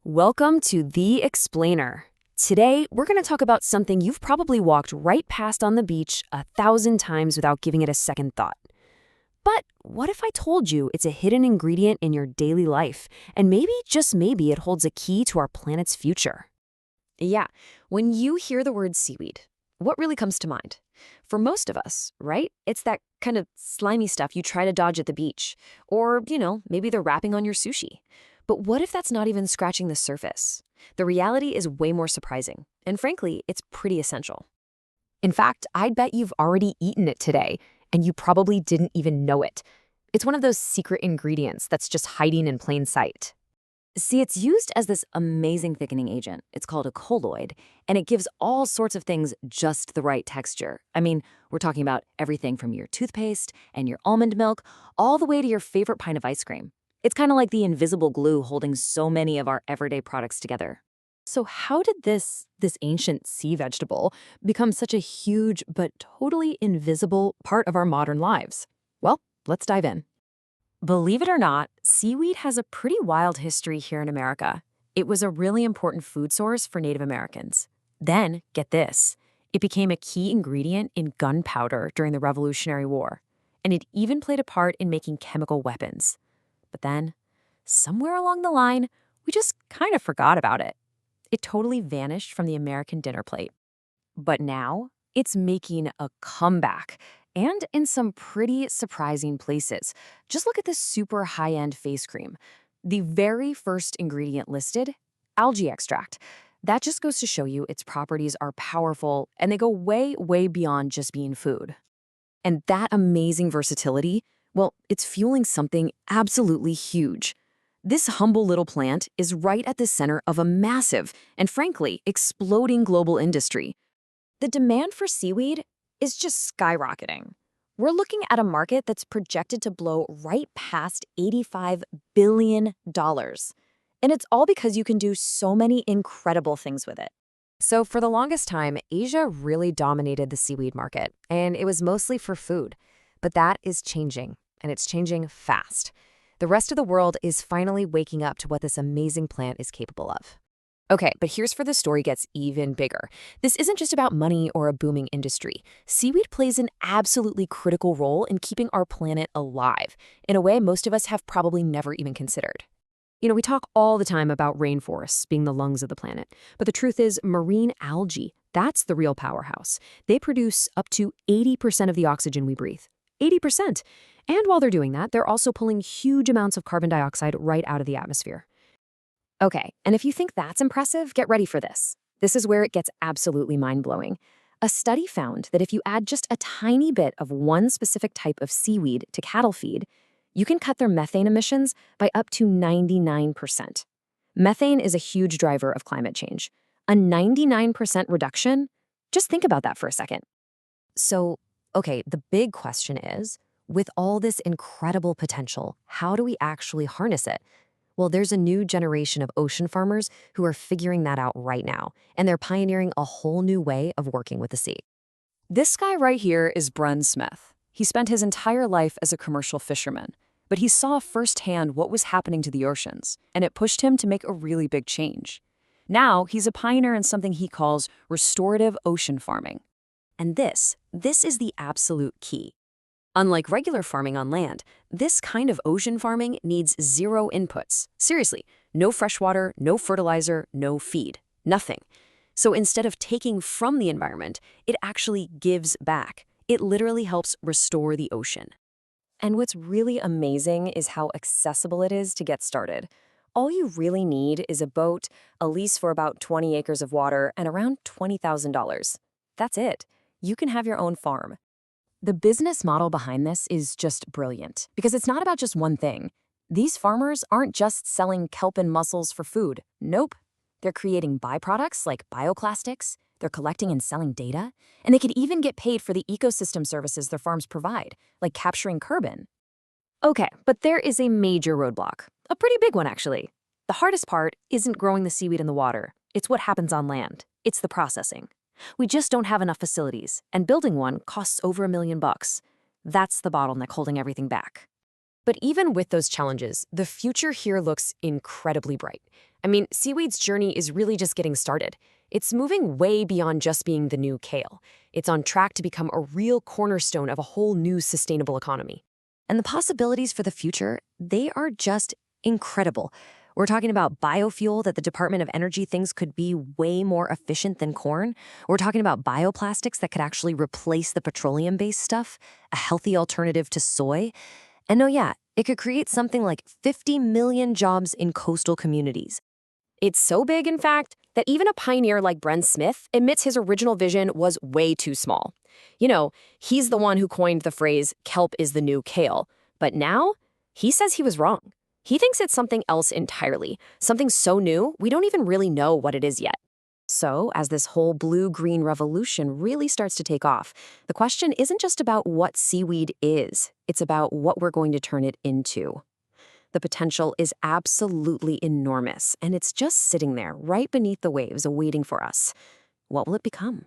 Welcome to The Explainer. Today, we're going to talk about something you've probably walked right past on the beach 1,000 times without giving it a second thought. But what if I told you it's a hidden ingredient in your daily life, and maybe, just maybe, it holds a key to our planet's future? Yeah, when you hear the word seaweed, what really comes to mind? For most of us, right? It's that kind of slimy stuff you try to dodge at the beach. Or, maybe the wrapping on your sushi. But what if that's not even scratching the surface? The reality is way more surprising. And frankly, it's pretty essential. In fact, I'd bet you've already eaten it today, and you probably didn't even know it. It's one of those secret ingredients that's just hiding in plain sight. See, it's used as this amazing thickening agent. It's called a colloid, and it gives all sorts of things just the right texture. I mean, we're talking about everything from your toothpaste and your almond milk, all the way to your favorite pint of ice cream. It's kind of like the invisible glue holding so many of our everyday products together. So how did this ancient sea vegetable become such a huge but totally invisible part of our modern lives? Well, let's dive in. Believe it or not, seaweed has a pretty wild history here in America. It was a really important food source for Native Americans. Then, get this, it became a key ingredient in gunpowder during the Revolutionary War, and it even played a part in making chemical weapons. But then, somewhere along the line, we just kind of forgot about it. It totally vanished from the American dinner plate. But now, it's making a comeback, and in some pretty surprising places. Just look at this super high-end face cream. The very first ingredient listed, algae extract. That just goes to show you its properties are powerful, and they go way, way beyond just being food. And that amazing versatility, well, it's fueling something absolutely huge. This humble little plant is right at the center of a massive and, frankly, exploding global industry. The demand for seaweed is just skyrocketing. We're looking at a market that's projected to blow right past $85 billion. And it's all because you can do so many incredible things with it. So for the longest time, Asia really dominated the seaweed market, and it was mostly for food. But that is changing, and it's changing fast. The rest of the world is finally waking up to what this amazing plant is capable of. Okay, but here's where the story gets even bigger. This isn't just about money or a booming industry. Seaweed plays an absolutely critical role in keeping our planet alive, in a way most of us have probably never even considered. We talk all the time about rainforests being the lungs of the planet, but the truth is marine algae, that's the real powerhouse. They produce up to 80% of the oxygen we breathe. 80%. And while they're doing that, they're also pulling huge amounts of carbon dioxide right out of the atmosphere. Okay, and if you think that's impressive, get ready for this. This is where it gets absolutely mind-blowing. A study found that if you add just a tiny bit of one specific type of seaweed to cattle feed, you can cut their methane emissions by up to 99%. Methane is a huge driver of climate change. A 99% reduction? Just think about that for a second. So, okay, the big question is, with all this incredible potential, how do we actually harness it? Well, there's a new generation of ocean farmers who are figuring that out right now, and they're pioneering a whole new way of working with the sea. This guy right here is Brun Smith. He spent his entire life as a commercial fisherman, but he saw firsthand what was happening to the oceans, and it pushed him to make a really big change. Now, he's a pioneer in something he calls restorative ocean farming. And this is the absolute key. Unlike regular farming on land, this kind of ocean farming needs zero inputs. Seriously, no freshwater, no fertilizer, no feed, nothing. So instead of taking from the environment, it actually gives back. It literally helps restore the ocean. And what's really amazing is how accessible it is to get started. All you really need is a boat, a lease for about 20 acres of water, and around $20,000. That's it. You can have your own farm. The business model behind this is just brilliant, because it's not about just one thing. These farmers aren't just selling kelp and mussels for food. Nope. They're creating byproducts like bioplastics, they're collecting and selling data, and they could even get paid for the ecosystem services their farms provide, like capturing carbon. Okay, but there is a major roadblock. A pretty big one, actually. The hardest part isn't growing the seaweed in the water. It's what happens on land. It's the processing. We just don't have enough facilities, and building one costs over $1 million. That's the bottleneck holding everything back. But even with those challenges, the future here looks incredibly bright. I mean, seaweed's journey is really just getting started. It's moving way beyond just being the new kale. It's on track to become a real cornerstone of a whole new sustainable economy. And the possibilities for the future, they are just incredible. We're talking about biofuel that the Department of Energy thinks could be way more efficient than corn. We're talking about bioplastics that could actually replace the petroleum-based stuff, a healthy alternative to soy. And oh yeah, it could create something like 50 million jobs in coastal communities. It's so big, in fact, that even a pioneer like Bren Smith admits his original vision was way too small. You know, he's the one who coined the phrase, kelp is the new kale. But now, he says he was wrong. He thinks it's something else entirely, something so new, we don't even really know what it is yet. So, as this whole blue-green revolution really starts to take off, the question isn't just about what seaweed is, it's about what we're going to turn it into. The potential is absolutely enormous, and it's just sitting there right beneath the waves awaiting for us. What will it become?